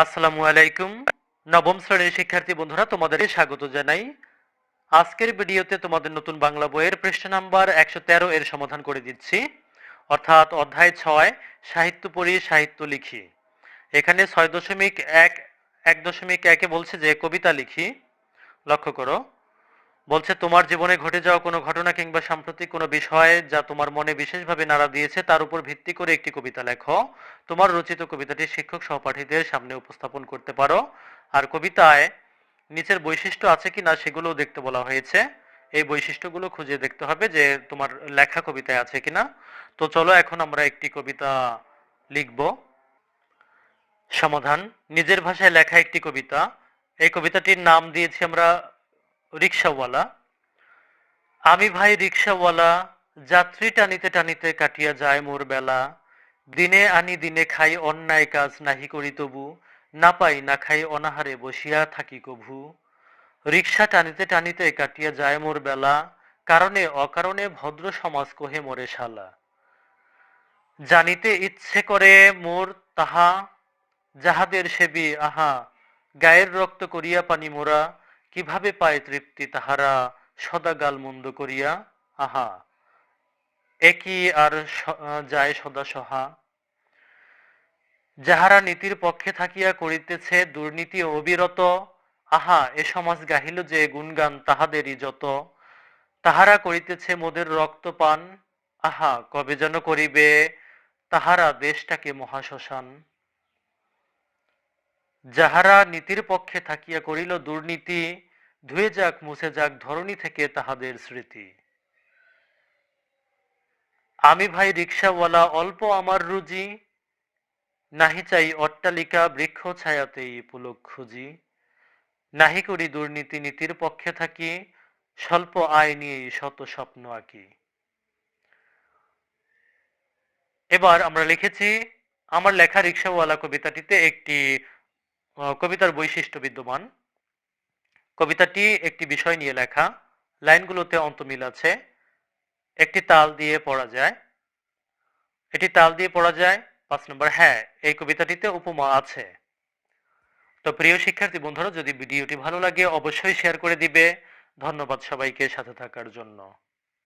আসসালামু আলাইকুম। নবম শ্রেণীর শিক্ষার্থী বন্ধুরা, তোমাদের স্বাগত জানাই। আজকের ভিডিওতে তোমাদের নতুন বাংলা বইয়ের পৃষ্ঠা নাম্বার ১১৩ এর সমাধান করে দিচ্ছি। অর্থাৎ অধ্যায় ৬, সাহিত্য পড়ি সাহিত্য লিখি। এখানে ৬.১.১ বলছে যে কবিতা লিখি। লক্ষ্য করো, বলছে তোমার জীবনে ঘটে যাওয়া কোনো ঘটনা কিংবা সাম্প্রতিক কোনো বিষয় যা তোমার মনে বিশেষভাবে নাড়া দিয়েছে তার উপর ভিত্তি করে একটি কবিতা লেখো। তোমার রচিত কবিতাটি শিক্ষক সহপাঠীদের সামনে উপস্থাপন করতে পারো। আর কবিতায় নিচের বৈশিষ্ট্য আছে কিনা সেগুলোও দেখতে বলা হয়েছে। এই বৈশিষ্ট্যগুলো খুঁজে দেখতে হবে যে তোমার লেখা কবিতায় আছে কিনা। তো চলো এখন আমরা একটি কবিতা লিখব। সমাধান: নিজের ভাষায় লেখা একটি কবিতা। এই কবিতাটির নাম দিয়েছি আমরা রিক্সাওয়ালা। আমি ভাই রিকশাওয়ালা, যাত্রী টানিতে টানিতে কাটিয়া যায় মোর বেলা। দিনে আনি দিনে খাই, অন্যায় কাজ নাহি করি তবু। না পাই না খাই, অনাহারে বসিয়া থাকি কভু। রিকশা টানিতে টানিতে কাটিয়া যায় মোর বেলা, কারণে অকারণে ভদ্র সমাজ কহে মোরে শালা। জানিতে ইচ্ছে করে মোর তাহা, যাহাদের সেবী আহা, গায়ের রক্ত করিয়া পানি মোরা, কিভাবে পায় তৃপ্তি তাহারা, সদা গালমন্দ করিয়া আহা। একই আর যায় সদা সহা। যাহারা নীতির পক্ষে থাকিয়া করিতেছে দুর্নীতি অবিরত, আহা এ সমাজ গাহিল যে গুণগান তাহাদেরই যত। তাহারা করিতেছে মোদের রক্তপান, আহা কবে যেন করিবে তাহারা দেশটাকে মহাশ্মশান। যাহারা নীতির পক্ষে থাকিয়া করিল দুর্নীতি, ধুয়ে যাক মুছে যাক ধরণী থেকে তাহাদের স্মৃতি। আমি ভাই রিকশাওয়ালা, অল্প আমার রুজি, নাহি চাই অট্টালিকা বৃক্ষ ছায়াতেই পুলক খুঁজি। নাহি করি দুর্নীতি, নীতির পক্ষে থাকি, স্বল্প আয় নিয়েই শত স্বপ্ন আঁকি। এবার আমরা লিখেছি আমার লেখা রিকশাওয়ালা কবিতাটিতে একটি কবিতার বৈশিষ্ট্য বিদ্যমান। কবিতাটি একটি বিষয় নিয়ে লেখা, লাইনগুলোতে অন্তমিল আছে, একটি তাল দিয়ে পড়া যায়। এটি তাল দিয়ে পড়া যায়। ৫ নম্বর, হ্যাঁ এই কবিতাটিতে উপমা আছে। তো প্রিয় শিক্ষার্থী বন্ধুরা, যদি ভিডিওটি ভালো লাগে অবশ্যই শেয়ার করে দিবে। ধন্যবাদ সবাইকে সাথে থাকার জন্য।